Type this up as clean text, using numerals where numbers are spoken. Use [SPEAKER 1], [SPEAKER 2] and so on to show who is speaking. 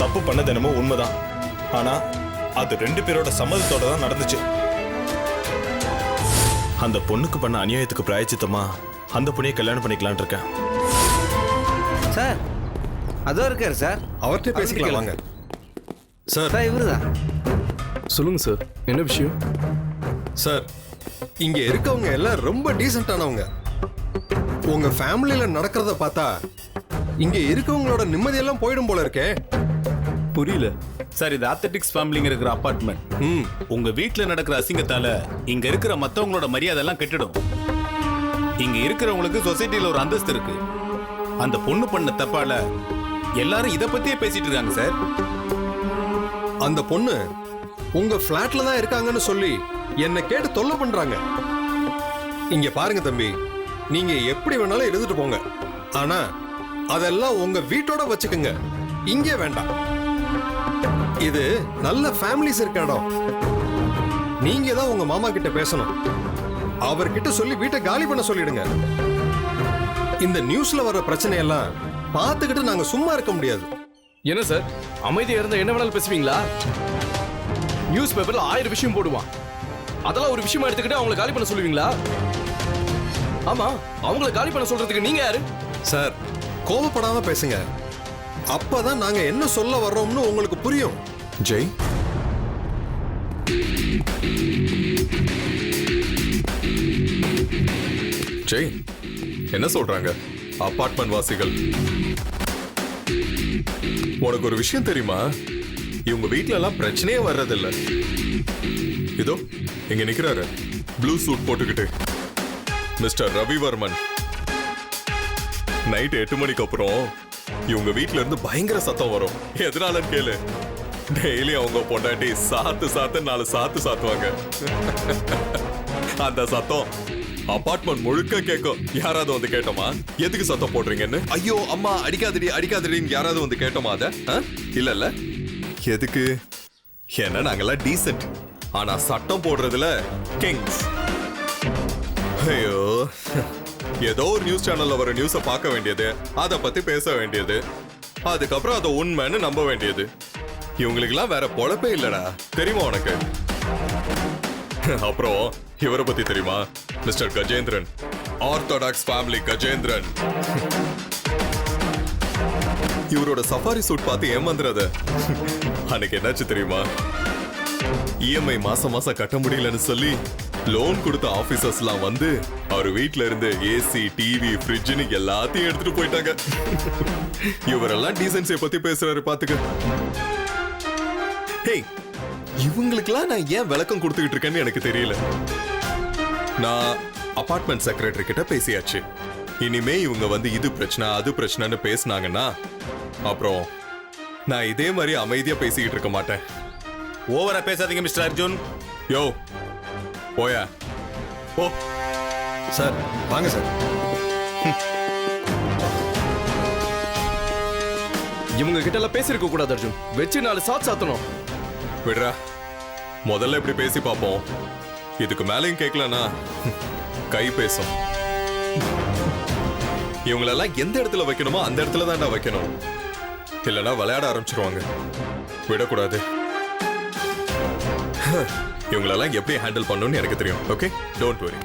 [SPEAKER 1] தப்பு பண்ணது என்னமோ உண்மைதான். ஆனா அது 2 பேரோட சம்மதத்தோட தான் நடந்துச்சு. அந்த பொண்ணுக்கு பண்ண அநியாயத்துக்கு பிராயச்சித்தமா அந்த பொண்ணையை கல்யாணம் பண்ணிக்கலான் இருக்கேன்.
[SPEAKER 2] சார் அதோ இருக்காரு சார்,
[SPEAKER 3] அவர்கிட்ட பேசிக்கலாம் வாங்க. சார்
[SPEAKER 2] இவருதான்.
[SPEAKER 4] சொல்லுங்க சார், என்ன விஷயம்?
[SPEAKER 3] சார் இங்க இருக்கவங்க எல்லாம் ரொம்ப டீசென்டானவங்க. உங்க ஃபேமிலியில நடக்கிறத பார்த்தா இங்க இருக்கவங்களோட நிம்மதியெல்லாம் போயிடும் போல இருக்கே.
[SPEAKER 4] புரியல
[SPEAKER 5] சார். இது அத்லெட்டிக்ஸ் ஃபேமிலிங்க இருக்கிற அபார்ட்மெண்ட். உங்க வீட்டுல நடக்கிற அசிங்கத்தால இங்க இருக்கிற மத்தவங்களோட மரியாதை எல்லாம் கெட்டுடும். இங்க இருக்கிறவங்களுக்கு சொசைட்டில ஒரு அந்தஸ்து இருக்கு. அந்த பொண்ணு பண்ண தப்பால எல்லாரும் இத பத்தியே பேசிட்டு இருக்காங்க சார்.
[SPEAKER 3] அந்த பொண்ணு உங்க பிளாட்ல தான் இருக்காங்கன்னு சொல்லி என்ன கேட்டு தொல்லை பண்றாங்க. இங்க பாருங்க தம்பி, நீங்க எப்படி வேணாலும் இருந்துட்டு போங்க. ஆனா அதெல்லாம் உங்க வீட்டோட வச்சுக்கோங்க, இங்கே வேண்டாம். இது நல்ல ஃபேமிலிஸ் இருக்க இடம். நீங்க தான் உங்க மாமா கிட்ட பேசணும். அவர்கிட்ட சொல்லி வீட்டை காலி பண்ண சொல்லிடுங்க. இந்த நியூஸ்ல வர பிரச்சனையெல்லாம் பார்த்துக்கிட்டு நாங்க சும்மா இருக்க முடியாது.
[SPEAKER 4] என்ன சார், அமைதியா இருந்தா என்ன வேணாலும் பேசுவீங்களா? நியூஸ் பேப்பர்ல 1000 விஷயம் போடுவான். அதெல்லாம் ஒரு விஷயமா எடுத்துக்கிட்டு அவங்களை காலி பண்ண சொல்லுவீங்களா? ஆமா, அவங்களை காலி பண்ண சொல்றதுக்கு நீங்க யாரு?
[SPEAKER 3] சார் கோபப்படாம பேசுங்க. அப்பதான் நாங்க என்ன சொல்ல வர்றோம்னு உங்களுக்கு புரியும்.
[SPEAKER 6] ஜெய், ஜெய், என்ன சொல்றாங்க அபார்ட்மெண்ட் வாசிகள்? உனக்கு ஒரு விஷயம் தெரியுமா? இவங்க வீட்ல எல்லாம் பிரச்சனையே வர்றதில்ல. இதோ இங்க நிக்கிறாரு ப்ளூ சூட் போட்டுக்கிட்டு, மிஸ்டர் ரவிவர்மன். நைட் 8 மணிக்கு அப்புறம் இவங்க வீட்ல இருந்து பயங்கர சத்தம் வரும். எதனாலன்னு கேளு. டெய்லி அவங்க பொண்டாட்டி சாத்து 4 சாத்து சாத்துவாங்க. அந்த சத்தம் அபார்ட்மெண்ட் முழுக்க கேட்கும். யாராவது வந்து கேட்டோமா எதுக்கு சத்தம் போடுறீங்கன்னு? ஐயோ அம்மா அடிக்காதடி அடிக்காதடின்னு யாராவது வந்து கேட்டோமா? அத இல்ல இல்ல. எதுக்கு? ஏன்னா நாங்கெல்லாம் டீசென்ட். ஆனா சட்டம் போடுறதுல கிங்ஸ். ஐயோ, ஏதோ ஒரு நியூஸ் சேனல்ல வர நியூஸ பார்க்க வேண்டியது, அத பத்தி பேச வேண்டியது, அதுக்கப்புறம் அதை உண்மைன்னு நம்ப வேண்டியது. இவங்களுக்கெல்லாம் வேற பொழப்பே இல்லடா, தெரியுமா உனக்கு? அப்புறம் இவரை பத்தி தெரியுமா? Mister Gajendran, orthodox family Gajendran. இவரோட சஃபாரி சூட் பார்த்து ஏமாந்துறத. அன்னைக்கு என்னாச்சு தெரியுமா? இஎம்ஐ மாசம் மாசம் கட்ட முடியலன்னு சொல்லி லோன் கொடுத்த ஆபீசர்ஸ்லாம் வந்து அவர் வீட்ல இருந்து ஏசி, டிவி, ஃப்ரிட்ஜ்னு எல்லாத்தையும் எடுத்துட்டு போயிட்டாங்க. இவரெல்லாம் டீசன்சியை பத்தி பேசுறாரு பாத்துக்க. ஹே, இவங்களுக்கெல்லாம் நான் ஏன் விளக்கம் கொடுத்துக்கிட்டு இருக்கேன்னு எனக்கு தெரியல. நான் அபார்ட்மெண்ட் செக்ரட்டரி கிட்ட பேசியாச்சு. இனிமே இவங்க வந்து இது பிரச்சனை அது பிரச்சனைன்னு பேசினாங்கன்னா அப்புறம் நான் இதே மாதிரி அமைதியா பேசிக்கிட்டு இருக்க மாட்டேன்.
[SPEAKER 5] ஓவரா பேசாதீங்க மிஸ்டர் அர்ஜுன்.
[SPEAKER 6] யோ போயா ஓ.
[SPEAKER 3] சார் வாங்க சார்.
[SPEAKER 4] இவங்க கிட்ட எல்லாம் பேசிருக்க கூடாது அர்ஜுன். வச்சு 4 சாத் சாத்தணும்.
[SPEAKER 6] விடுறா, முதல்ல இப்படி பேசி பார்ப்போம். இதுக்கு மேலேயும் கேட்கலனா கை பேசும். இவங்களெல்லாம் எந்த இடத்துல வைக்கணுமோ அந்த இடத்துல தான்டா வைக்கணும். இல்லைன்னா விளையாட ஆரம்பிச்சிருவாங்க. விடக்கூடாது. இவங்களெல்லாம் எப்படி ஹேண்டில் பண்ணணும்னு எனக்கு தெரியும். Okay, don't worry.